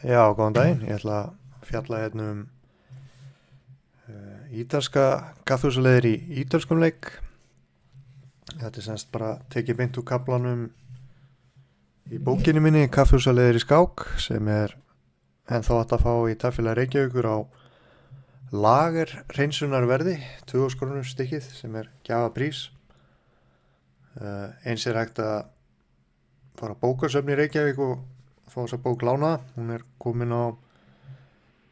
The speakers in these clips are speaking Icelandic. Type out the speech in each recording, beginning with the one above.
Já, góðan daginn. Ég ætla að fjalla hérna um ítalska kaffihúsaleiðir í ítölskum leik. Þetta er semst bara tekið beint úr kaflanum í bókinni minni Kaffihúsaleiðir í skák sem er ennþá hægt að fá í Tafélag Reykjavíkur á lager hreinsunarverði, 2000 krónur stykkið sem er gjafaprís. Eins er hægt að fara á bókasöfn í Reykjavík og fá þessa bók lánaða. Hún er komin á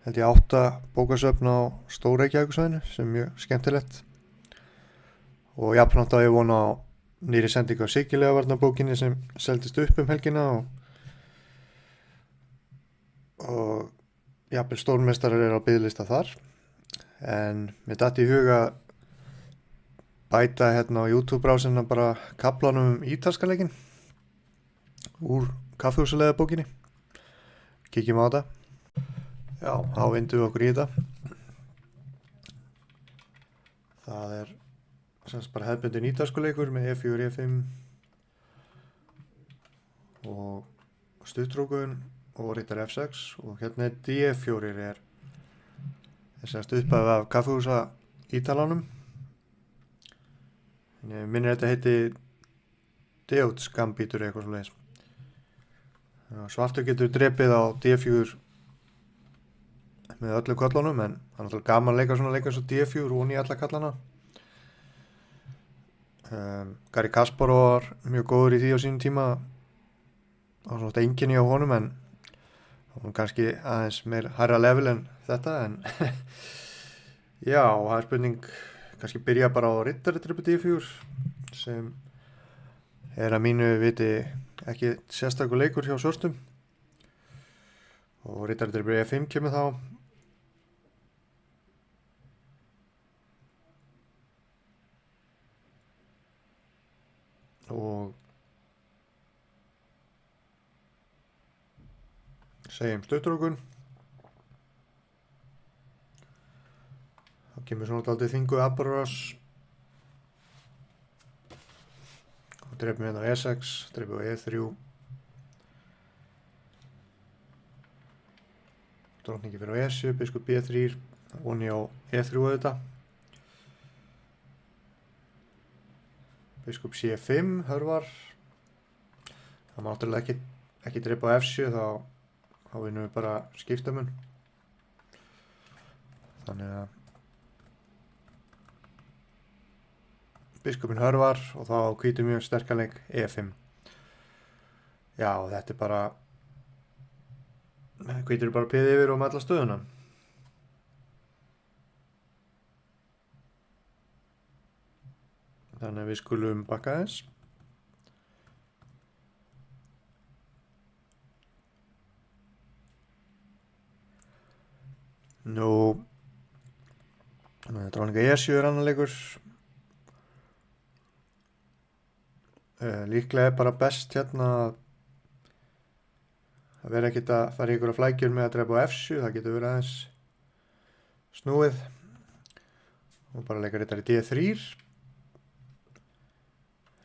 held ég 8 bókasöfn á Stór Reykjavíkursvæðinu sem er mjög skemmtilegt. Og jafnframt að ég vona á nýri sendingu af Siggilega varnarbókinni sem seldist upp helgina og jafnvel stórmeistarar eru á biðlista þar. En mér datt í huga bæta hérna á YouTube-brásina bara kaflanum ítalska leikinn úr kaffihúsaleiðarbókinni. Kíkjum á þetta. Já, þá vindum við okkur í þetta. Það er semst bara hefðbundin ítalskuleikur með E4, E5 og stuttrókun og rittar F6 og hérna er D4 er semst upphafið af kaffihúsa ítalanum. Ég minnir þetta heiti Deutz Gambítur eitthvað svoleiðis. Svartur getur drepið á D4 með öllu köllunum en það er náttúrulega gaman að leika svona leika eins og D4 og í alla kallana. Garri Kasparov var mjög góður í því á sínum tíma. Það var svona einkenni á honum en það var kannski aðeins meir hærra level en þetta en já, það er spurning kannski byrja bara á rittari D4 sem er að mínu viti ekki sérstakur leikur hjá svörstum og rittari E5 kemur þá. Og segjum stuttrókun. Þá kemur svona dálítið þvinguð Abaros og drepum hérna á E6, drepum á E3 drottningi fyrir á E7, biskup B3 voni á E3 auðvitað. Biskup C5 hörvar. Það má náttúrulega ekki drepa á F7 þá vinnum við bara skiptamun. Þannig að biskupin hörvar og þá hvítur mjög sterkanleik E5. Já, þetta er bara hvítur bara piði yfir og með alla stöðuna. Þannig að við skulum bakka þess. Nú, dráninga E7 er annar leikur. Líklega er bara best hérna að vera ekkert að fara í ykkur að flækjur með að drepa á F7. Það getur verið aðeins snúið. Og bara leika rittari D3.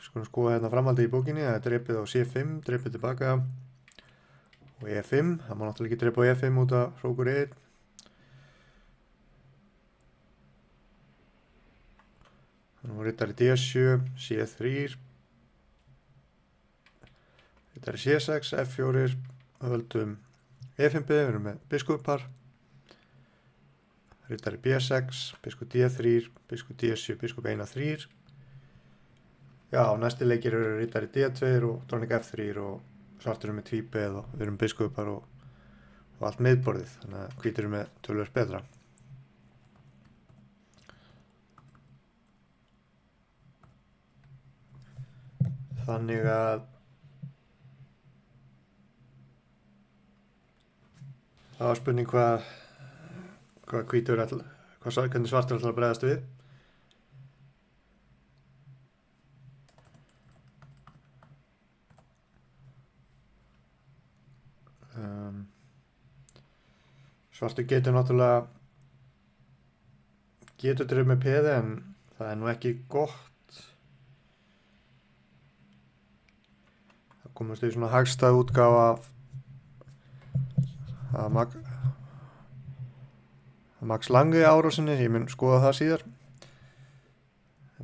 Skulum skoða hérna framhaldið í bókinni. Það er drepið á C5, drepið tilbaka og E5. Það má náttúrulega ekki drepa á E5 út af hrókur E1. Nú rittari D7, C3, rittari C6, F4, völdum E5, við erum með biskupar, rittari B6, biskup D3, biskup D7, biskup 1-3. Já, næsti leikir eru rittari D2 og dróning F3 og svartur með tvíbeð og við erum biskupar og allt miðborðið, þannig að hvítur með tölvöld betra. Þannig að það var spurning hvað hvítur hvernig svartur ætlar að bregðast við. Svartur getur náttúrulega drifið með peði en það er nú ekki gott. Það komast í svona hagstæð útgáfa að Max Lange árásinni, ég mun skoða það síðar.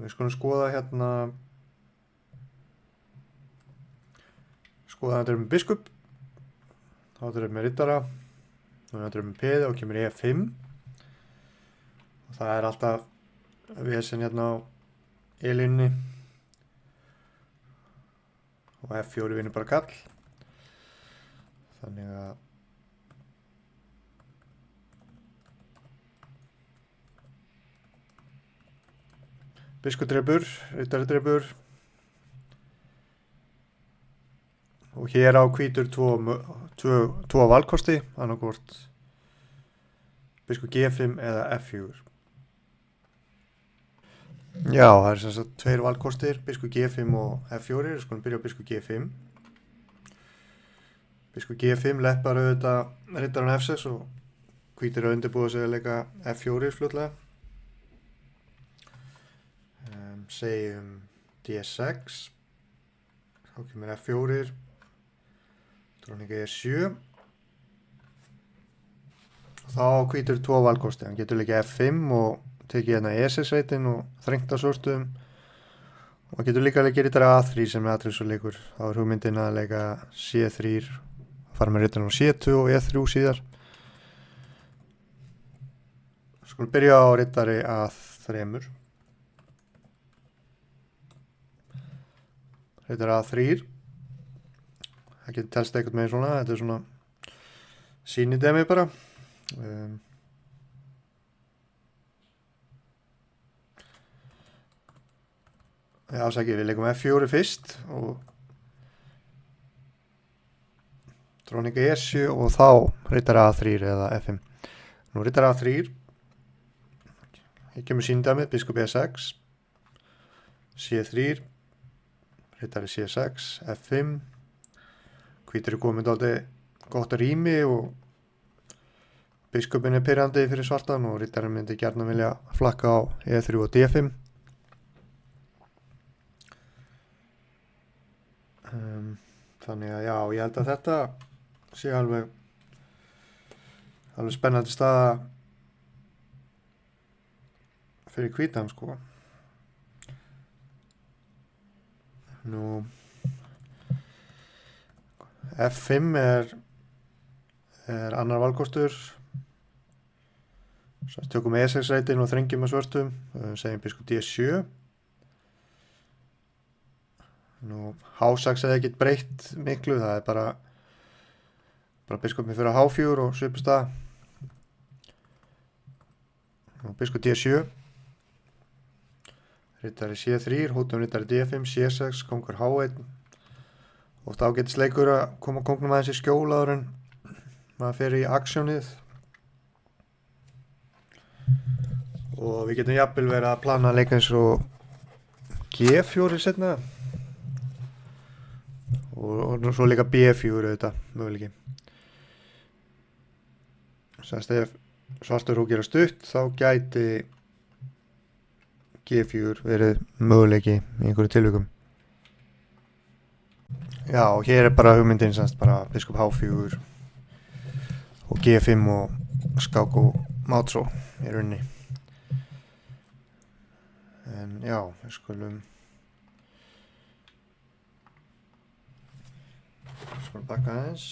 Við skulum skoða hérna, skoða þetta með biskup, þá þetta með riddara, og þetta með peði og kemur E5. Og það er alltaf vesen hérna á E-línunni og F4 vinnur bara kall. Þannig að biskup drepur, riddari drepur. Og hér á hvítur tvo valkosti, annarkvort biskup G5 eða F4. Já, það er sem sagt tveir valkostir, biskup G5 og F4. Við skulum byrja á biskup G5. Biskup G5 leppar auðvitað riddaran F6 og hvítir að undirbúa sig að leika F4 fljótlega. Segjum D6, þá kemur F4, dróning E7. Þá hvítur tvo valkosti, hann getur leikið F5 og tekið hérna E6 reitin og þrengt á svörtum. Og hann getur líka leikið riddara A3 sem er atriðsleikur. Þá er hugmyndin að leika C3, fara með riddaran á C2 og E3 síðar. Skulum byrja á riddari A3. Riddari A3. Það getur telst eitthvað með svona, þetta er svona sýnidemi bara. Já, afsakið, við leikum F4 fyrst og dróning E7 og þá riddari A3 eða F5. Nú riddari A3, hér kemur sýnidemið, biskup E6, C3, riddari C6, F5. Hvítur er komið dálítið gott rými og biskupin er pirrandi fyrir svartan og riddarinn myndi gjarnan vilja flakka á E3 og D5. Þannig að já, ég held að þetta sé alveg spennandi staða fyrir hvítan sko. Nú F5 er annar valkostur. Svo tökum E6 reitin og þrengjum að svörtum, segjum biskup D7. Nú H6 hefði ekkert breytt miklu, það er bara biskupin fyrir H4 og svipust það. Nú biskup D7, riddari C3, hóttum riddari D5, C6, kongur H1. Oft ágætis leikur að koma kongnum aðeins í skjól áður en maður fer í aksjónið. Og við getum jafnvel verið að plana að leika eins og G4 setna. Og svo líka B4 auðvitað, möguleiki. Sannst ef svartur húk er að stutt, þá gæti G4 verið möguleiki í einhverju tilvikum. Já, og hér er bara hugmyndin semst bara biskup H4 og G5 og skák og mátsó í rauninni. En já, við skulum bakka aðeins.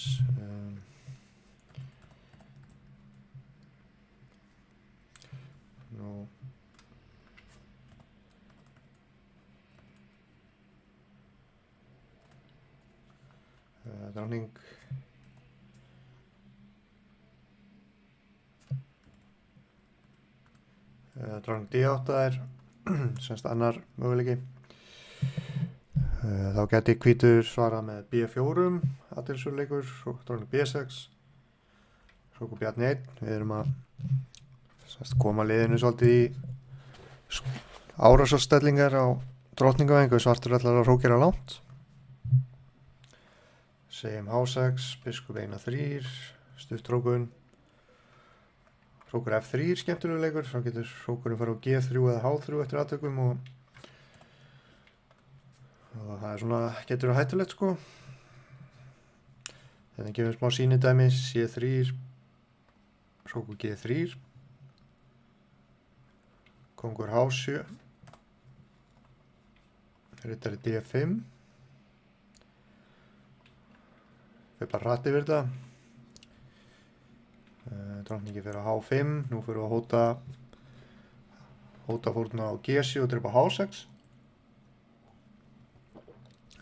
Nú dróning D8 er semst annar möguleiki. Þá gæti hvítur svara með B4, athyglisverður leikur, dróning B6, svo kom bjarni 1. Við erum að koma liðinu svolítið í árásarstellingar á drottningavæðingu, svartur ætlar að hrókera langt. Segjum H6, biskup 1-3, stutt hrókun. Hrókur F3 skemmtilegur leikur, þá getur hrókurinn fara á G3 eða H3 eftir attökum og það er svona, getur hættulegt sko. Þetta gefur smá sýnidæmi, C3, Rókur G3, kóngur H7, riddari D5, fyrir bara hratt yfir þetta, drottningi fyrir á H5, nú fyrir að hóta fórna á G7 og drepa H6,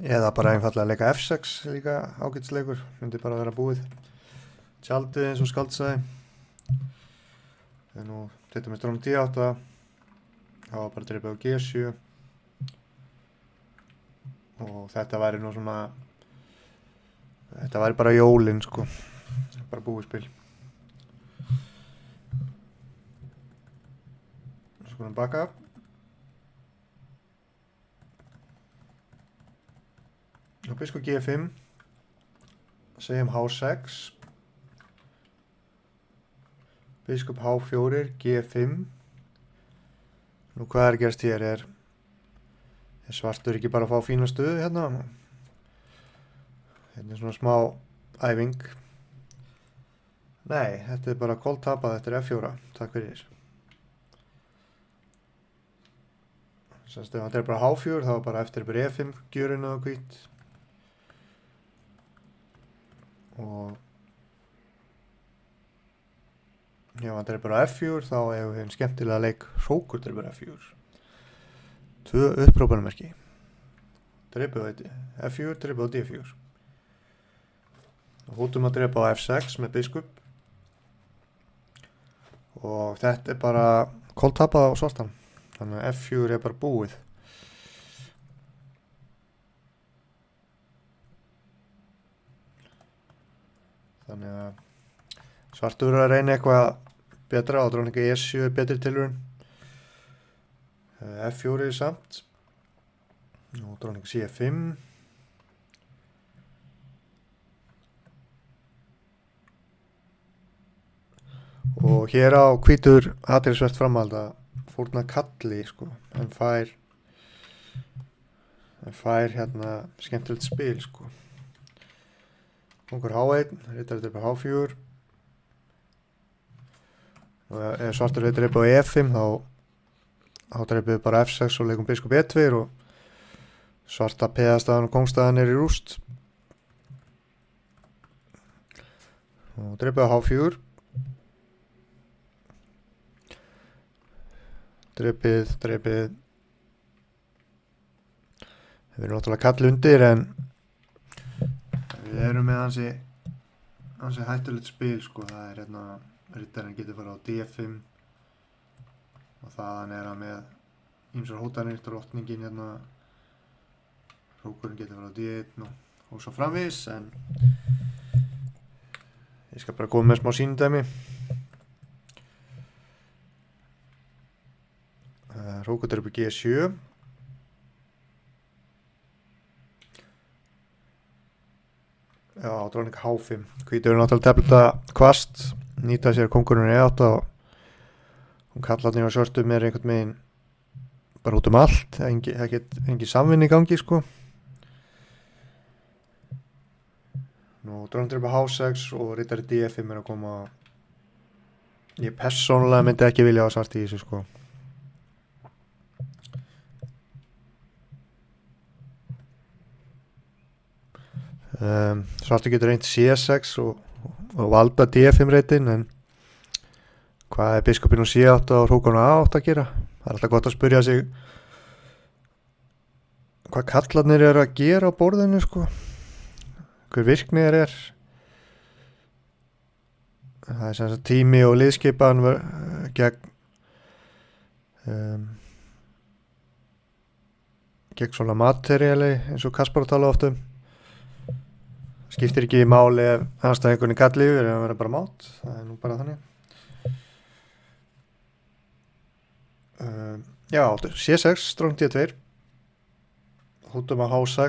eða bara einfallega að leika F6 líka ágætisleikur, myndi bara vera búið. Tjaldið eins og Skald sagði. Þegar nú þetta með drónum D8, þá var bara dreipið á G7 og þetta væri nú svona, þetta væri bara jólin sko, bara búið spil. Svo skulum baka. Og biskup G5, segjum H6, biskup H4, G5. Nú hvað er að gerast hér? Er svartur ekki bara að fá fína stöðu hérna? Hérna er svona smá æfing. Nei, þetta er bara koltapað eftir F4, takk fyrir. Sannst ef hann er bara H4, þá bara eftir bara E5 gjörinu og hvít. Og já, hann dreipur á F4, þá hefur við skemmtilega leik Rókur dreipur á F4. 2 upprópunarmerki. Dreipur á F4, dreipur á D4. Og hótum að dreipa á F6 með biskup. Og þetta er bara koltapað á svartan. Þannig að F4 er bara búið. Þannig að svartur að reyna eitthvað betra og dróninga E7 er betri tilraun. F4 er samt og dróninga C5. Og hér á hvítur athyglisvert framhald að fórna kalli sko, en fær hérna skemmtilegt spil sko. Kóngur H1, riddari drepa H4. Og ef svartur riddari drepa á E5 þá dreipum við bara F6 og leikum biskup E2 og svarta peðastaðan og kóngstaðan er í rúst. Og dreipum á H4. Dreipið. Við erum náttúrulega kall undir en við erum með ansi hættulegt spil sko, það er hérna, riddarinn getur farið á D5 og þaðan er hann með ýmsar hótanir, drottningin hérna, rókurinn getur farið á D1 og svo framvegis, en ég skal bara koma með smá sýndæmi. Rókur dreipur G7. Já, dróning H5. Hvítur er náttúrulega teflita kvast, nýta sér kóngurinn E8 og hún kallarnir á svörtu með einhvern megin bara út allt, engin samvinni í gangi sko. Nú dróning dreipur H6 og riddari D5 er að koma. Ég persónulega myndi ekki vilja á svart í þessu sko. Svartur getur reynt C6 og valda D5 reytin, en hvað er biskupinn og C8 og Rókurinn á A8 að gera? Það er alltaf gott að spyrja sig hvað kallarnir eru að gera á borðinu sko, hver virkni er. Það er sem sagt tími og liðskipan gegn svona materiáli eins og Kaspar tala oft um. Skiptir ekki máli ef anstæðingurinn kalli yfir, það verður bara mát, það er nú bara þannig. Já, C6, dróning D2, hótum á H6.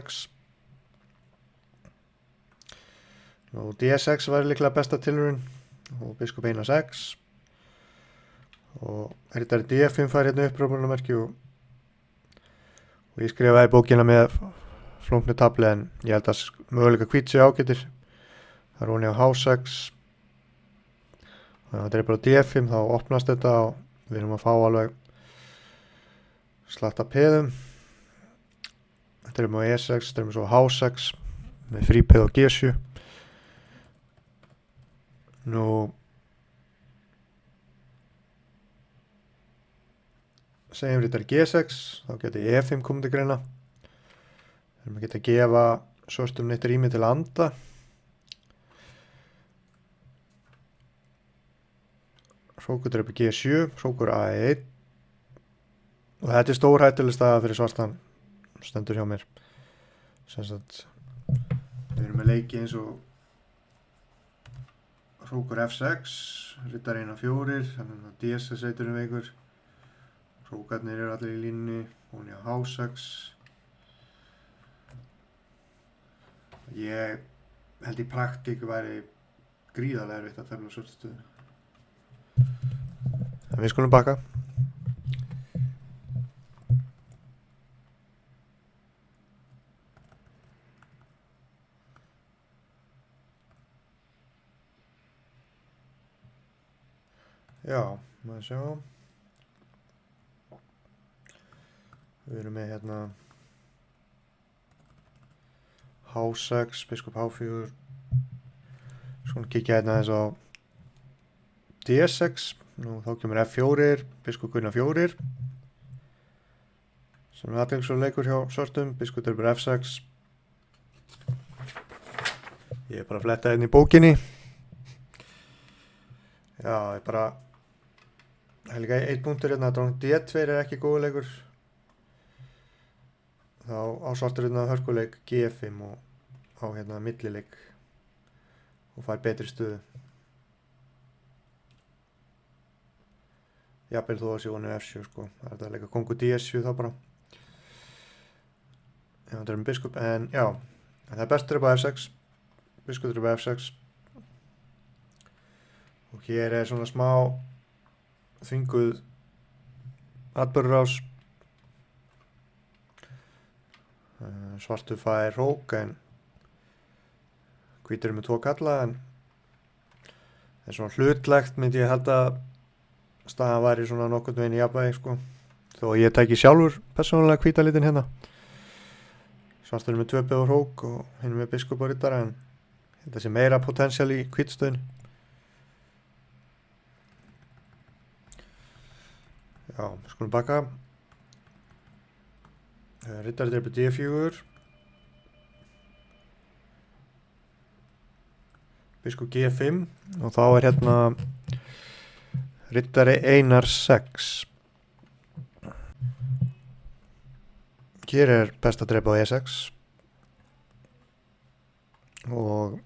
Og D6 væri líklega besta tilraun og biskup eina 6. Og riddari D5 fær hérna upprópunarmerki og ég skrifaði bókina með flóknu tabli, en ég held að möguleika hvít sé ágætir. Það er hún á H6 Þannig að dreipur á D5 þá opnast þetta og við erum að fá alveg slatta peðum. Dreipum á E6, dreipum svo á H6 með frípeð á G7. Nú segjum rittar G6, þá getur E5 komið til greina. Við erum að geta að gefa svörstum neitt rými til að anda. Hrókur dreipur G7, hrókur A1 og þetta er stór hættuleg staða fyrir svartan stendur hjá mér. Sem sagt, við erum með leiki eins og hrókur F6, rittar 1-4, þannig að D6 reiturinn veikur. Hrókarnir eru allir í línni, hún er á H6. Ég held í praktík væri gríðarlega erfitt að tefla svörtu stöðu. En við skulum baka. Já, maður sjá. Við erum með hérna H6, biskup H4. Svona kíkja hérna eins á D6. Nú þá kemur F4, biskup Gunnar 4. Sem er athyglisverður leikur hjá svörtum, biskup dreipur F6. Ég er bara að fletta inn í bókinni. Já, ég bara það er líka einn punktur hérna, dróning D2 er ekki góður leikur. Þá á svartur hérna hörkuleik G5 og á hérna millileik og fær betri stöðu. Jafnvel þó að sé vonu F7 sko. Það er þetta að leika kongu D7 þá bara. Já, það er með biskup, en já. En það er best dreip á F6. Biskup dreip á F6. Og hér er svona smá þvinguð atburðarás. Svartur fær hrók en hvítur er með 2 kalla en það er svona hlutlegt myndi ég held að staðan væri svona nokkurn veginn í jafnvægi sko. Þó ég tæki sjálfur persónulega hvíta litin hérna. Svartur er með 2 peð og hrók og hinn með biskup og riddara en þetta sé meira potential í hvítstöðunni. Já, skulum baka. Riddari dreipur D4. Biskup G5 og þá er hérna riddari Einar 6. Hér er best að dreipa á E6 og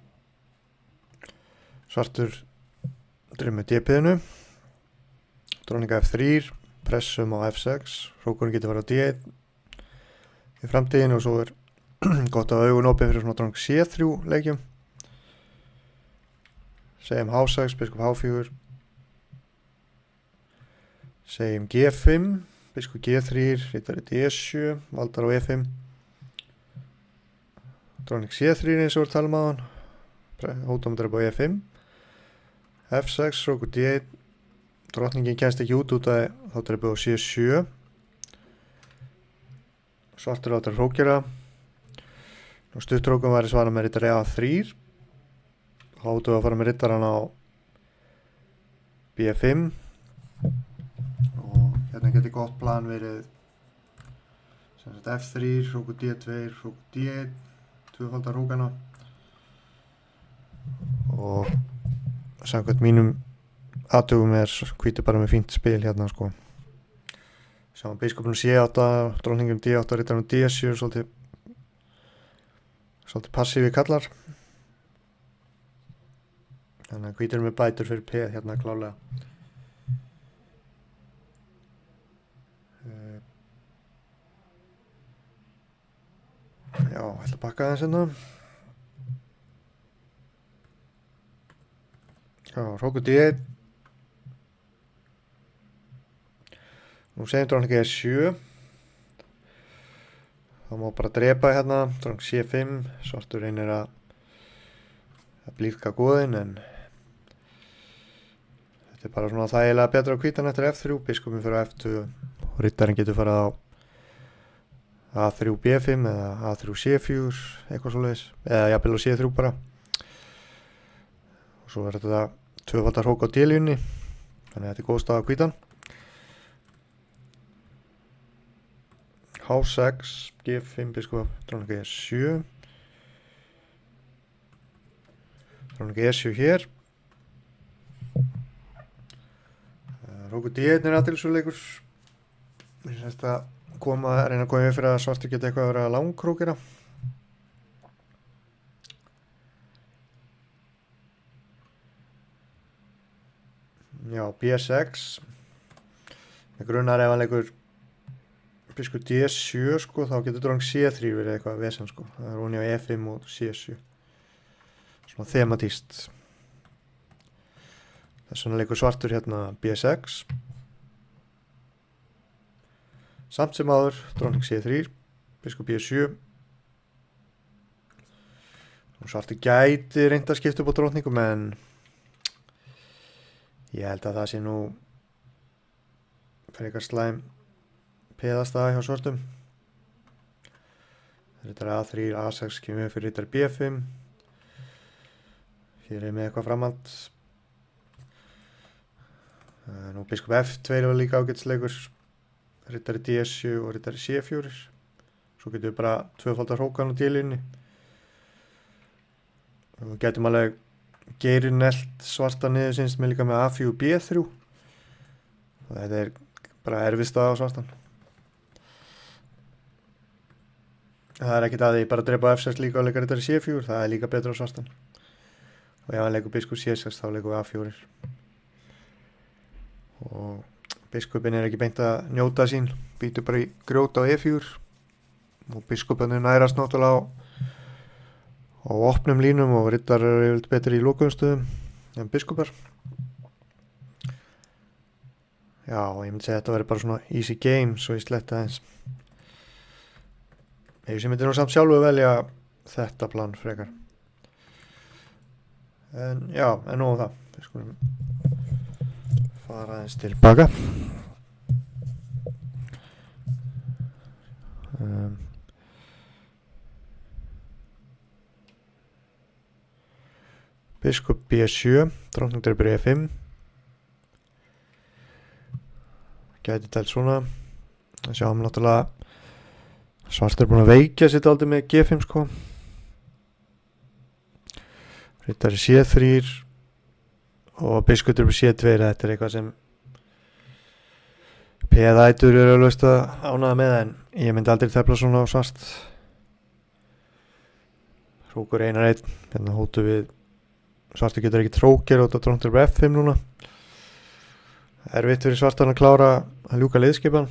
svartur dreipur með D-piðinu. Dróning F3, pressum á F6, hrókurinn getur farið á D1 í framtíðinu og svo er gott að augun opið fyrir svona dróning C3 leikjum. Segjum H6, biskup H4. Segjum G5, biskup G3, riddari D7, valdar á E5. Dróning C3 eins og við talum á hann. Hótum dreip á E5. F6, hrókur D1. Drottningin kemst ekki út að þá dreipur á C7. Svartur áttar hrókjara. Nú stuttrókum væri svara með riddari A3. Hótu að fara með riddaran á B5. Og hérna getur gott plan verið sem sagt F3, hrókur D2, hrókur D1, tvöfaldar hrókana. Og samkvæmt mínum athugum er hvítur bara með fínt spil hérna sko. Saman biskupnum C8, dróningum D8, riddaranum D7, svolítið passífi kallar. Þannig að hvítur með bætur fyrir P hérna klálega. Já, ég ætla að bakka aðeins hérna. Já, hrókur D1. Nú segjum dróning E7. Það má bara drepa hérna, dróning C5. Svartur reynir að blíðka góðinn en þetta er bara svona þægilega betra á hvítan eftir F3, biskupin fyrir á F2 og riddarinn getur farið á A3 B5 eða A3 C4 eitthvað svoleiðis, eða jafnvel á C3 bara. Og svo þetta tvöfaldar hrók á D-línunni, þannig að þetta er góð staða á hvítan. H6, G5, biskup, dróning E7, dróning E7 hér. Hrókur D1 er athyglisverður leikur. Mér finnst að reyna að koma yfir fyrir að svartur geta eitthvað að vera langkrókina. Já, B6. Með grunnar ef hann leikur biskup D7 sko, þá getur dróning C3 verið eitthvað vesen sko. Það er honi á E5 og C7. Svona thematíst. Þess vegna leikur svartur hérna B6. Samt sem áður, dróning C3, biskup B7. Og svartur gæti reynt að skipta upp á dróningum, en ég held að það sé nú frekar slæm peðastaða hjá svartum. Rittar A3, A6 kemur fyrir rittar B5. Hér er með eitthvað framhald. Nú biskup F2 var líka ágætisleikur. Rittari D7 og rittari C4. Svo getum við bara tvöfaldar hrókan á D-línunni. Og getum alveg Geirinn nelt svarta niður sinns með líka með A4 og B3. Og þetta er bara erfið staða á svartan. Það er ekkert að því bara að drepa F6 líka og leika rittari C4. Það er líka betra á svartan. Og ef hann leikur biskup C6 þá leikur við A4. Og biskupin er ekki beint að njóta sín, býtur bara í grjót á E4 og biskupin nærast náttúrulega á opnum línum og rittar eru yfirleitt betri í lokuðumstöðum en biskupar. Já, ég myndi segja að þetta verður bara svona easy game, svo ég sletta aðeins. Ég myndi nú samt sjálfu velja þetta plan frekar. En já, en nú það. Við skulum fara aðeins tilbaka. Biskup B7, dróning drepur E5. Gæti tælt svona. Það sjáum náttúrulega svartur er búin að veikja sitt aldrei með G5 sko. Rittari C3 og biskup drepur C2. Þetta er eitthvað sem peðætur eru alveg að ánægða með, en ég myndi aldrei tefla svona á svart. Hrókur 1-1. Hérna hótu við svartur getur ekki trókir og þetta dróning drepur F5 núna. Erfitt fyrir svartan að klára að ljúka liðskipan.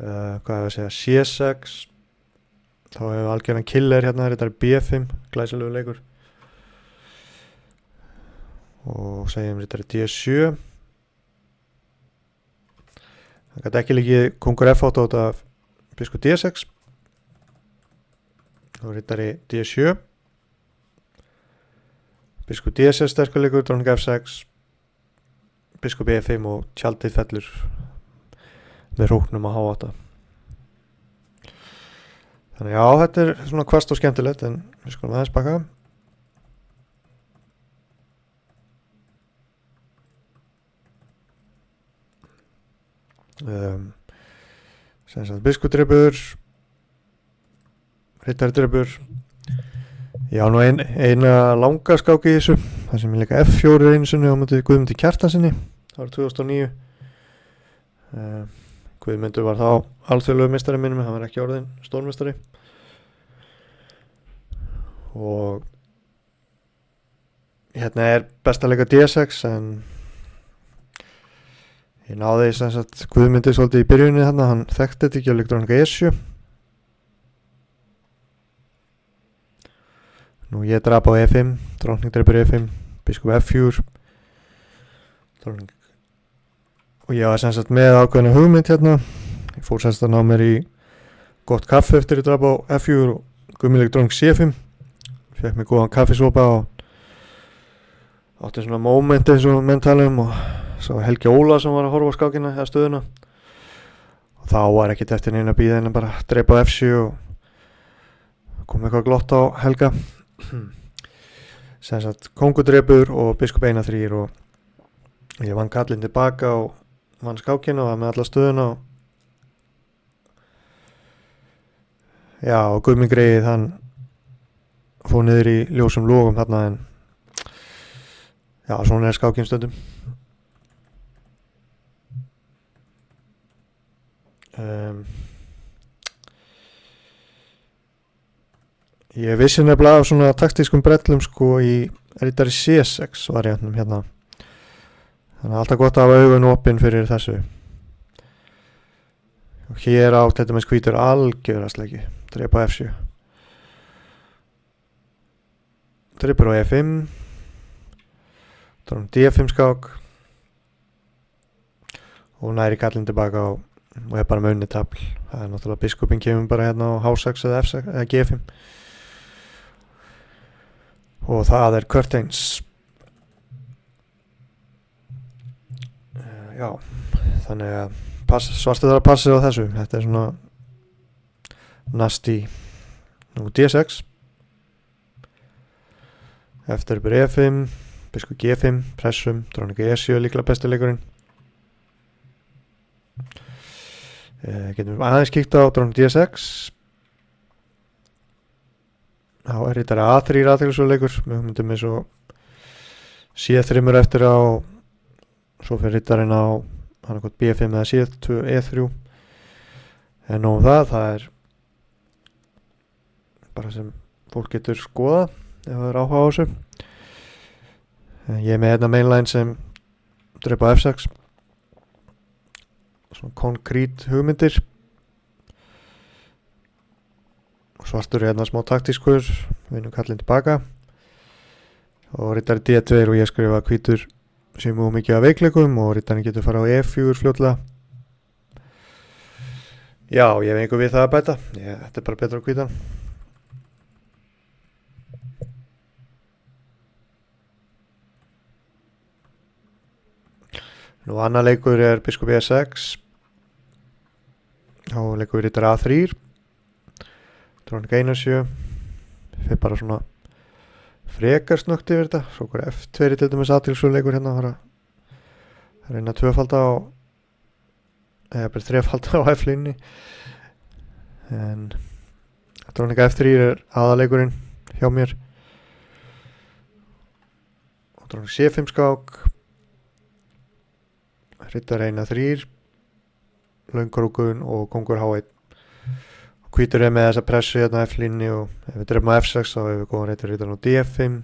Hvað hefur að segja, C6. Þá hefur algjörðan killer hérna, þetta er B5, glæsilegu leikur. Og segjum þetta er D7. Það gæti ekki líkið kongur F8 á þetta biskup D6. Og rittari D7. Biskup D6 sterkuleikur, dróning F6. Biskup E5 og tjaldið fellur með hróknum á H8. Þannig já, þetta er svona hvasst og skemmtilegt, en við skulum aðeins baka. Sem sagt biskup drepur, rittari drepur. Já, nú eina langa skáki í þessu, það sem er líka F4 einu sinni á móti Guðmundi Kjartansinni, það var 2009. Guðmundur var þá alþjóðlegu meistari minnum, hann var ekki orðinn stórmeistari. Og hérna er best að leika D6, en ég náði sem sagt Guðmundi svolítið í byrjunni þarna, hann þekkti þetta ekki að leika dróning E7. Nú ég drap á E5, dróning drepur E5, biskup F4, dróning. Og ég var sem sagt með ákveðna hugmynd hérna. Ég fór sem sagt að ná mér í gott kaffi eftir ég drap á F4 og gummileg dróning C5. Fekk mér góðan kaffisopa og átti svona moment eins og menn tala og sá Helgi Óla sem var að horfa á skákina eða stöðuna og þá var ekkert eftir neina bíða en bara dreipa á F7 og kom eitthvað glott á Helga sem sagt kongudreipur og biskup 1-3 og ég vann kallinn tilbaka og vann skákina og var með alla stöðuna og já og Gummi Greið hann fór niður í ljósum logum þarna en já, svona skákinn stundum. Ég vissi nefnilega af svona taktískum brellum sko í ritari C6 variantnum hérna. Þannig að alltaf gott að hafa augun opinn fyrir þessu. Og hér á þetta með hvítur algjörastleiki. Dreipa F7. Dreipur á E5. D5 skák og næri kallinn tilbaka og bara með unnið tafl. Það náttúrulega biskupinn kemur bara hérna á H6 eða F6 eða G5 og það curtains. Já, þannig að svartið þarf að passa á þessu. Þetta svona nasty. Nú D6 eftir E5 biskup G5, pressum, dróning E7 líklega besti leikurinn. Getum við aðeins kíkt á dróning D6. Þá ritari A3 aðtilsvöld leikur. Við myndum eins og C3 eftir á, svo fyrir ritarinn á B5 eða C2, E3. En nóg það bara sem fólk getur skoða ef það áhuga á þessu. Ég með hérna mainline sem dreipa F6 svona konkrít hugmyndir og svartur hérna smá taktískur vinnum kallinn tilbaka og ritari D2 og ég skrifa hvítur sem mikið af veikleikum og ritarinn getur fara á E4 fljótlega. Já, ég hef einhver við það að bæta. Þetta bara betra á hvítan. Nú annar leikur biskup E6 og leikur ritari A3 dróning 1-7 fyrir bara svona frekar snögt yfir þetta. Svo F2 til dæmis aðtilsvöld leikur hérna að reyna tvöfalda á eða bara þrefalda á F-línni en dróning F3 aðaleikurinn hjá mér og dróning C5 skák ritari 1-3 löngurúkun og kongur H1 og hvítur með þessa pressu hérna F-línni og ef við drefum á F6 þá hefur við góðan ritari á D5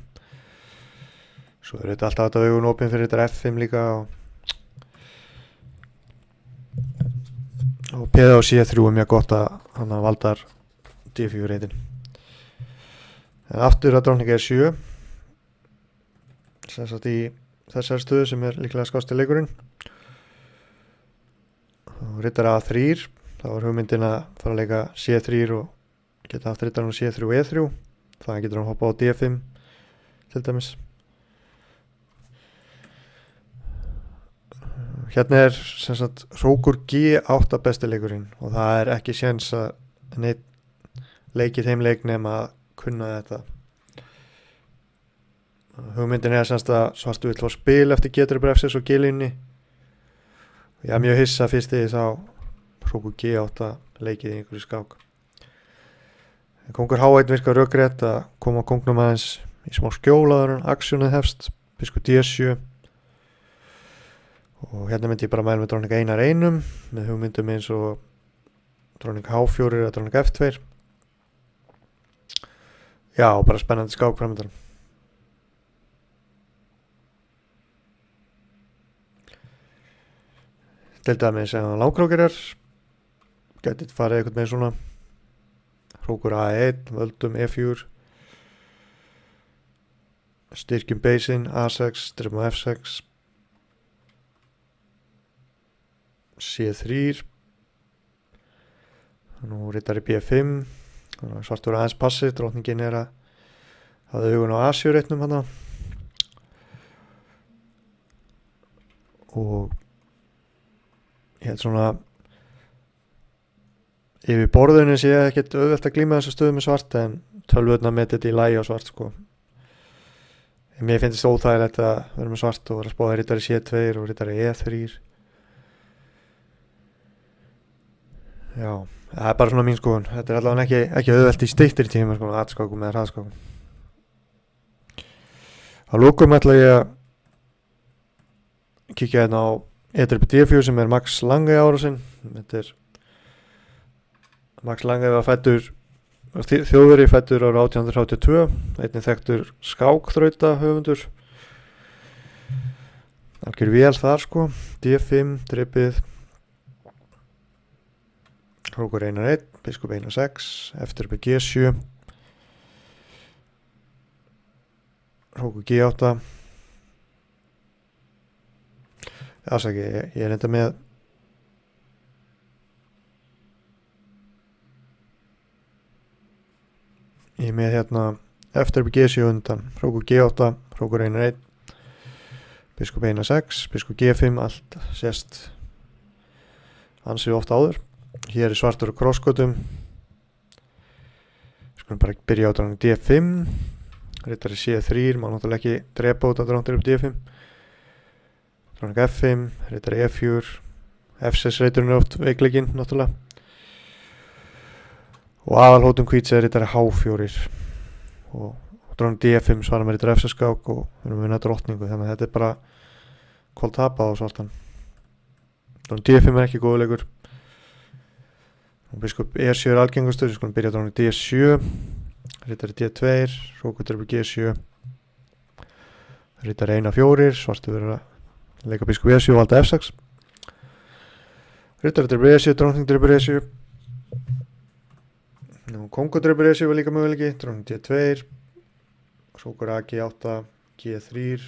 svo þetta alltaf þetta augun opinn fyrir ritari F5 líka og P á C3 mjög gott að hann valdar D4 reyndin en aftur að dróning E7 sem sagt í þessari stöðu sem líklega skásti leikurinn og ritari A3 þá hugmyndin að fara að leika C3 og geta haft ritari á C3 og E3 það getur hann hoppa á D5 til dæmis hérna sem sagt hrókur G8 besti leikurinn og það ekki séns að neitt leiki þeim leik nema að kunna þetta hugmyndin sem sagt að svartu vill fá spil eftir G3 F6 og G-línni ég mjög hissa fyrst þegar ég sá hrókur G8 leikið í einhverju skák kongur H1 virkar rökrétt að koma kongnum aðeins í smá skjólaður en aksjónið hefst biskup D7 og hérna myndi ég bara mæla með dróning 1-1 með hugmyndum eins og dróning H4 eða dróning F2 já og bara spennandi skák framöndan til dæmis ef hann langkrókir getið farið eitthvað með svona hrókur A1 völdum E4 styrkjum beisinn A6 drefum á F6 C3 nú ritari B5 svartur aðeins passi drótningin að hafa augun á A7 reitnum hana og ég held svona yfir borðinu sé ekkert auðvelt að glíma þessu stöðu með svart en tölvurnar með þetta í lagi á svart sko. Mér finnst þetta óþægilegt að vera með svart og vera að spáða rittari C2 og rittari E3. Já, það er bara svona mín skoðun. Þetta er allavega ekki auðvelt í styttri tíma sko, atskákum eða hraðskákum. Að lokum ætla ég að kíkja hérna á E3D4 sem er Max Lange árásinn. Þetta er Max Lange var fæddur Þjóðveri fæddur ára 1832, einnig þekktur skákþrauta höfundur. Algjör vel þar sko, D5, drippið, hrókur 1-1, biskup 1-6, eftir upp G7, hrókur G8. Ásaki, ég er enda með Ég með hérna eftir upp G7 undan, hrókur G8, hrókur 1-1, biskup 1-6, biskup G5, allt sést ansið oft áður. Hér er svartur og krossgötum. Skulum bara byrja á dráning D5, rittari C3, má náttúrulega ekki drepa út að drángtir upp D5. Dráning F5, rittari E4, F6 reiturinn er oft veikleikinn náttúrulega. Og aðalhótum hvíts er rittari H4 og dráning D5 svarar með rittari F6 skák og við erum að vinna drottningu, þannig að þetta er bara koltapað á svartan. Dráning D5 er ekki góður leikur og biskup E7 er algengustur. Við skulum byrja á dráning D7, rittari D2, hrókur dröfur G7, rittari 1-4, svartur verður að leika biskup E7 og valda F6, rittari dröfur E7, dráning dröfur E7. Kongo dröfur E7 var líka möguleiki, dráning D2, hrókur A8, G3,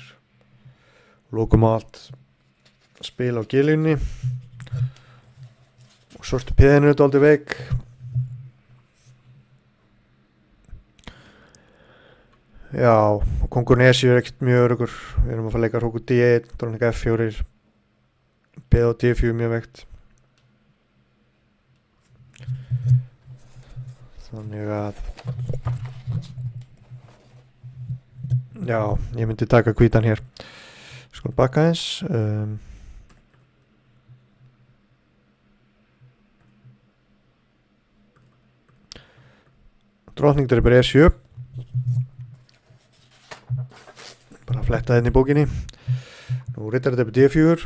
lókum á allt spil á G-línni og svörtu piðinu er dálítið veik. Já, og kongurinn E7 er ekkert mjög öruggur. Við erum að fara að leika hrókur D1, dráning F4, pið á D4 mjög veikt. Þannig að já, ég myndi taka hvítan hér. Skulum baka eins. Drottning drepur E7. Bara að fletta hérna í bókinni. Nú rittari drepur D4.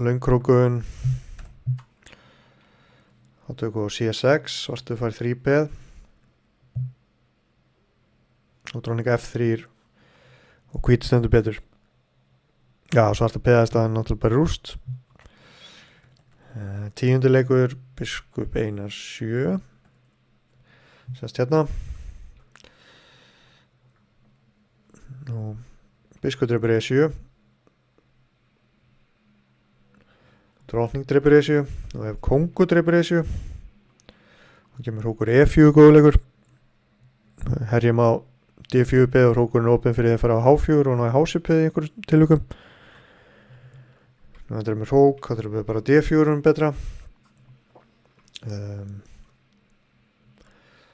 Löngkrókun. Þá tökum við C6, svartu fær 3-beð og dráning F3 og hvít stendur betur. Já, svarta beðast að hann náttúrulega bara rúst. Tíundi leikur, biskup 1-7, sérst hérna. Og biskup drepur E7, drottning drepur E7 og ef kongu drepur E7 þá kemur hrókur E4 góðleikur. Herjum á D4 beð og hrókurinn er opinn fyrir að fara á H4 og ná í H7 beð í einhverjum tilvikum. Nú þetta er með hrók, það er bara D4 betra.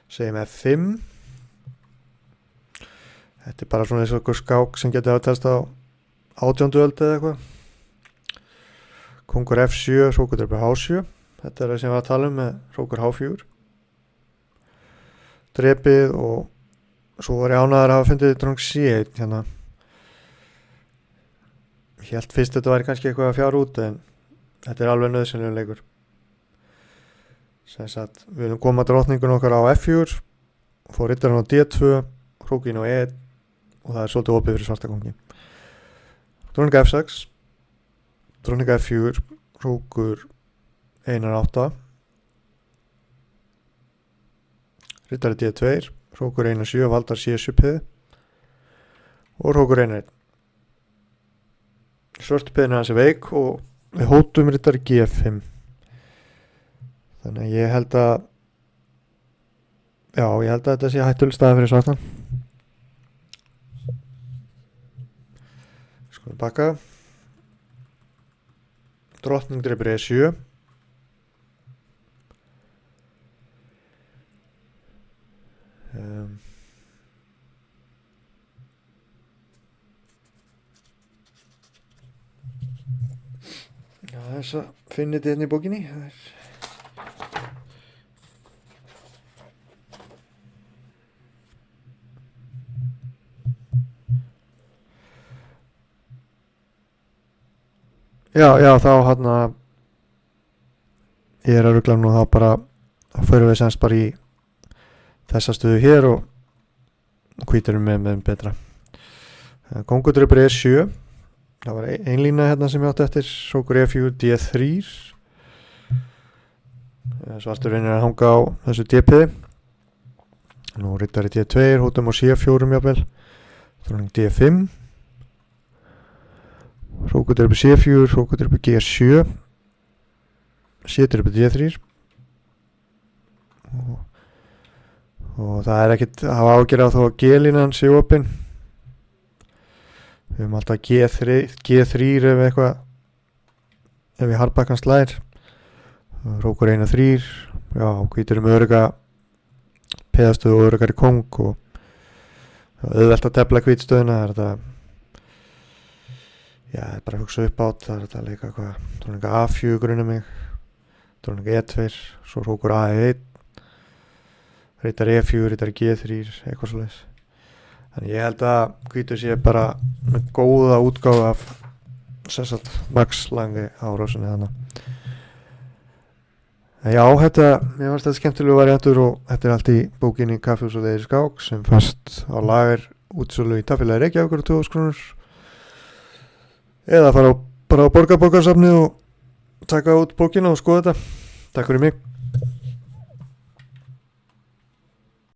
Segjum F5. Þetta er bara svona eins og einhver skák sem geti að testa á 18. öld eða eitthvað. Kongur F7, hrókur drepur H7. Þetta er það sem við að tala um með hrókur H4. Drepið og svo var ég ánægður að hafa fundið dráning C1 hérna. Ég held fyrst þetta væri kannski eitthvað að fjár út en þetta er alveg nauðsynlegur leikur. Sem sagt, við viljum koma drottningun okkar á F4, fá rittarinn á D2, hrókin á E1 og það er svolítið opið fyrir svarta kongin. Dráning F6. Dráning F4, hrókur 1-8, rittari D2, hrókur 1-7, valdar C7 og hrókur 1-1. Svörtu piðin hans er veik og við hótum rittari G5. Þannig að ég held að þetta sé hættuleg staða fyrir svartan. Skulum baka. Drottning drepur E7. Já, þess að finnið þið hérna í bókinni. Já, þá hann að ég að rugla nú þá bara fyrir við semst bara í þessa stöðu hér og hvíturum með betra. Kongur drepur E7. Það var ein lína hérna sem ég átti eftir. Hrókur E4, D3. Svartur reynir að hanga á þessu D-piði. Nú riddari D2, hótum á C4 jafnvel. Drótning D5. Hrókur drepur C4, hrókur drepur G7. C drepur D3. Og það er ekkert að hafa ágjörð á þó að G-línan sé opinn. Við höfum alltaf G3 ef við hardbackan slær. Hrókur 1-3. Já, hvítur örugga peðastöðu og öruggari kóng og auðvelt að tefla hvítstöðuna. Það er þetta, já, það er bara að hugsa upp átt. Það er þetta að leika hvað, drótning A4 grunnar mig, drótning E2, svo hrókur A1, rittar E4, rittar G3, eitthvað svoleiðis. Þannig ég held að hvítur sé bara með góða útgáfu af sessat Max Lange árásinni þannig. Já, mér fannst þetta skemmtilegu variantur og þetta er allt í bókinni Kaffihús og Leiðir skák sem fast á lager útsölu í Taffélagi Reykjavíkur 2000 krónur. Eða fara bara á Borgarbókasafnið og taka út bókina og skoða þetta. Takk fyrir mig.